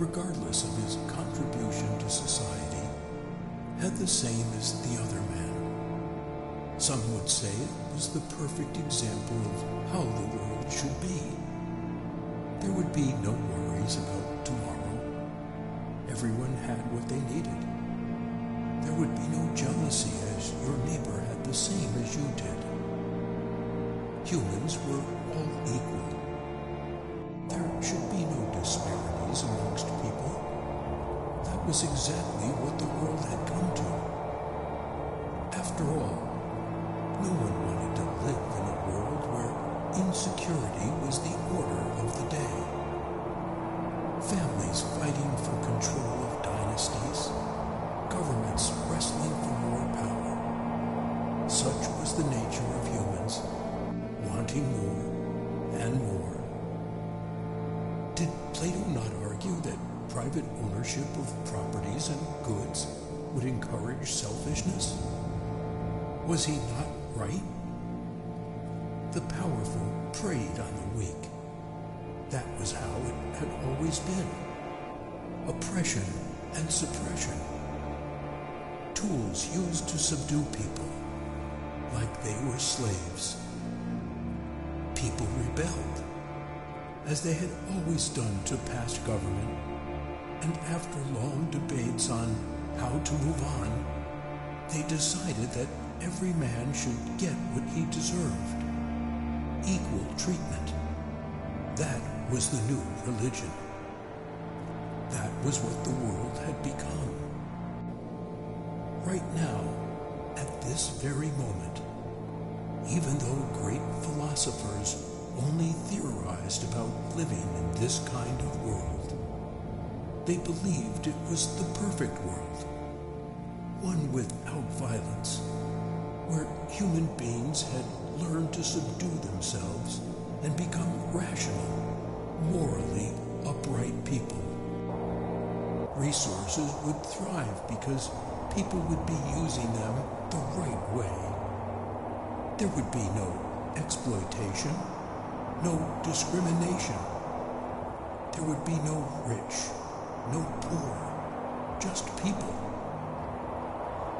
regardless of his contribution to society, had the same as the other men. Some would say it was the perfect example of how the world should be. There would be no worries about tomorrow. Everyone had what they needed. There would be no jealousy as your neighbor had the same as you did. Humans were all equal. There should be no disparities amongst people. That was exactly what the world had come to. After all, no one wanted to live in a world where insecurity was the order of the day. Families fighting for control of dynasties, governments wrestling for more power. Such was the nature of humans, wanting more and more. Did Plato not argue that private ownership of properties and goods would encourage selfishness? Was he not right? The powerful preyed on the weak. That was how it had always been. Oppression and suppression. Tools used to subdue people, like they were slaves. People rebelled, as they had always done to past government, and after long debates on how to move on, they decided that every man should get what he deserved. Equal treatment. That was the new religion. That was what the world had become. Right now, at this very moment, even though great philosophers only theorized about living in this kind of world, they believed it was the perfect world, one without violence, where human beings had learned to subdue themselves and become rational, morally upright people. Resources would thrive because people would be using them the right way. There would be no exploitation, no discrimination. There would be no rich, no poor, just people.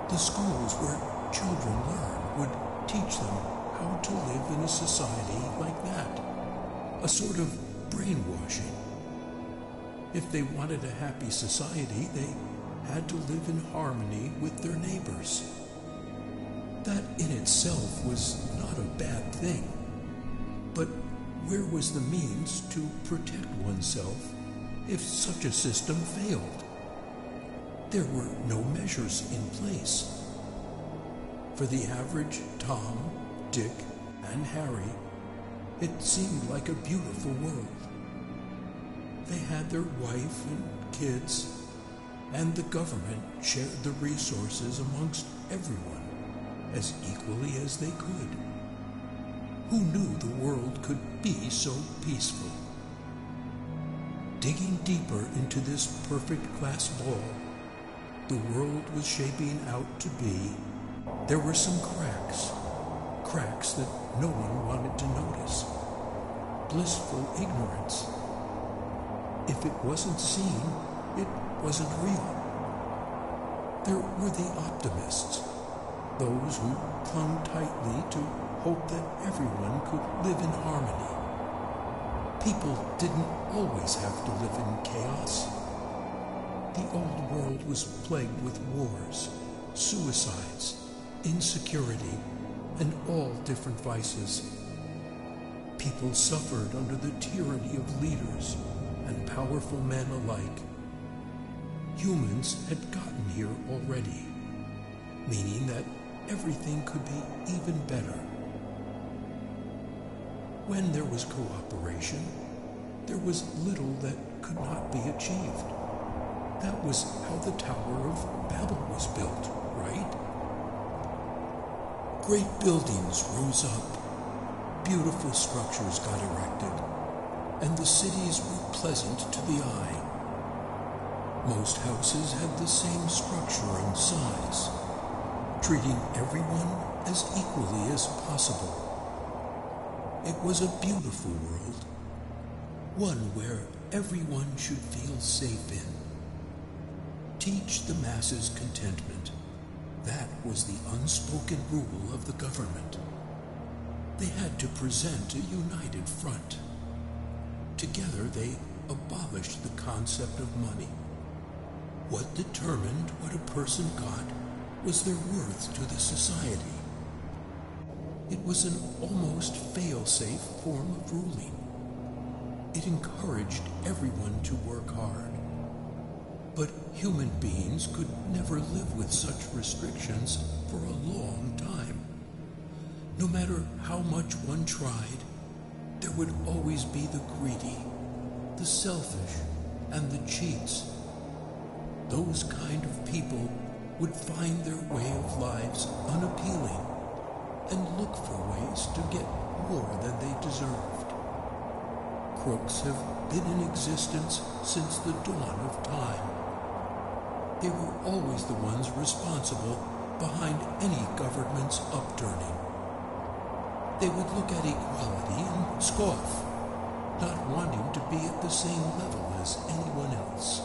The schools where children learn would teach them how to live in a society like that, a sort of brainwashing. If they wanted a happy society, they had to live in harmony with their neighbors. That in itself was not a bad thing, but where was the means to protect oneself if such a system failed? There were no measures in place. For the average Tom, Dick, and Harry, it seemed like a beautiful world. They had their wife and kids, and the government shared the resources amongst everyone as equally as they could. Who knew the world could be so peaceful? Digging deeper into this perfect glass ball the world was shaping out to be, there were some cracks that no one wanted to notice. Blissful ignorance. If it wasn't seen, it wasn't real. There were the optimists, those who clung tightly to hope that everyone could live in harmony. People didn't always have to live in chaos. The old world was plagued with wars, suicides, insecurity, and all different vices. People suffered under the tyranny of leaders and powerful men alike. Humans had gotten here already, meaning that everything could be even better. When there was cooperation, there was little that could not be achieved. That was how the Tower of Babel was built, right? Great buildings rose up, beautiful structures got erected, and the cities were pleasant to the eye. Most houses had the same structure and size, treating everyone as equally as possible. It was a beautiful world, one where everyone should feel safe in. Teach the masses contentment. That was the unspoken rule of the government. They had to present a united front. Together they abolished the concept of money. What determined what a person got was their worth to the society. It was an almost fail-safe form of ruling. It encouraged everyone to work hard. But human beings could never live with such restrictions for a long time. No matter how much one tried, there would always be the greedy, the selfish, and the cheats. Those kind of people would find their way of lives unappealing and look for ways to get more than they deserved. Crooks have been in existence since the dawn of time. They were always the ones responsible behind any government's upturning. They would look at equality and scoff, not wanting to be at the same level as anyone else.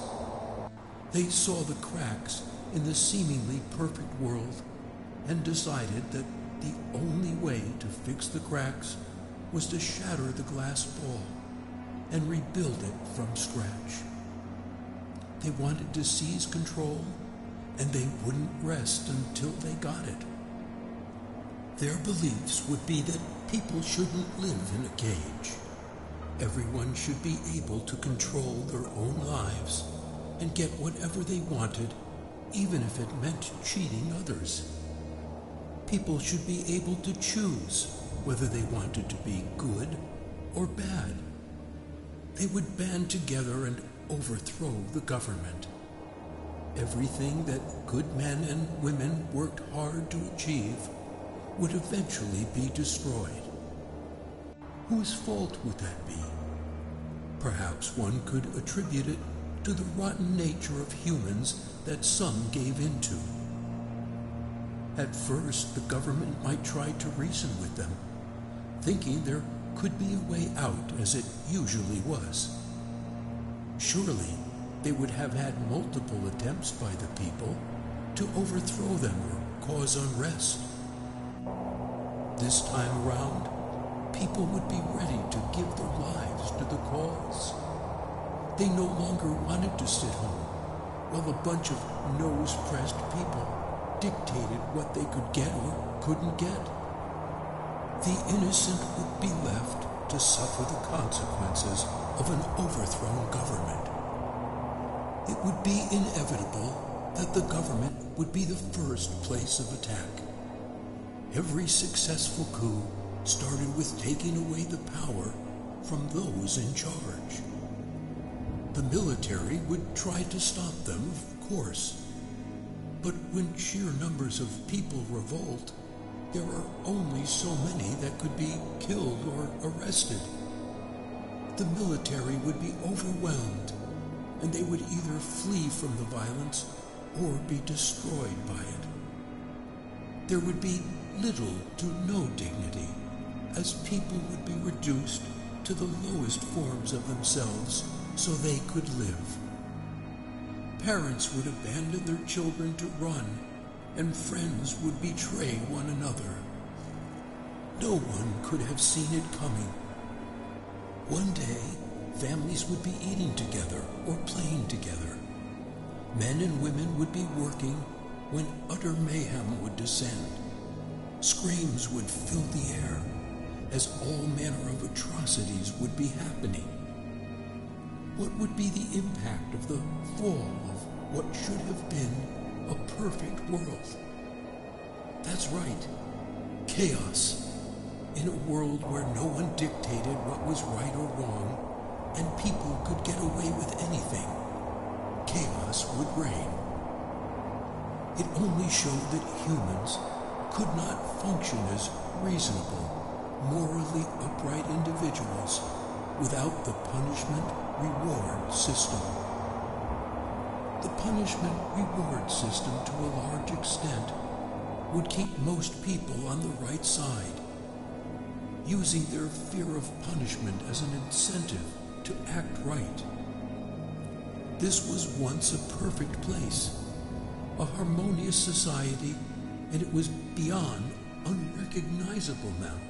They saw the cracks in the seemingly perfect world and decided that the only way to fix the cracks was to shatter the glass ball and rebuild it from scratch. They wanted to seize control, and they wouldn't rest until they got it. Their beliefs would be that people shouldn't live in a cage. Everyone should be able to control their own lives and get whatever they wanted, even if it meant cheating others. People should be able to choose whether they wanted to be good or bad. They would band together and overthrow the government. Everything that good men and women worked hard to achieve would eventually be destroyed. Whose fault would that be? Perhaps one could attribute it to the rotten nature of humans that some gave into. At first, the government might try to reason with them, thinking there could be a way out, as it usually was. Surely, they would have had multiple attempts by the people to overthrow them or cause unrest. This time around, people would be ready to give their lives to the cause. They no longer wanted to sit home while a bunch of nose-pressed people dictated what they could get or couldn't get. The innocent would be left to suffer the consequences of an overthrown government. It would be inevitable that the government would be the first place of attack. Every successful coup started with taking away the power from those in charge. The military would try to stop them, of course. But when sheer numbers of people revolt, there are only so many that could be killed or arrested. The military would be overwhelmed, and they would either flee from the violence or be destroyed by it. There would be little to no dignity, as people would be reduced to the lowest forms of themselves so they could live. Parents would abandon their children to run, and friends would betray one another. No one could have seen it coming. One day, families would be eating together or playing together. Men and women would be working when utter mayhem would descend. Screams would fill the air as all manner of atrocities would be happening. What would be the impact of the fall of what should have been a perfect world? That's right, chaos. In a world where no one dictated what was right or wrong, and people could get away with anything, chaos would reign. It only showed that humans could not function as reasonable, morally upright individuals without the punishment-reward system. The punishment-reward system, to a large extent, would keep most people on the right side, using their fear of punishment as an incentive to act right. This was once a perfect place, a harmonious society, and it was beyond unrecognizable now.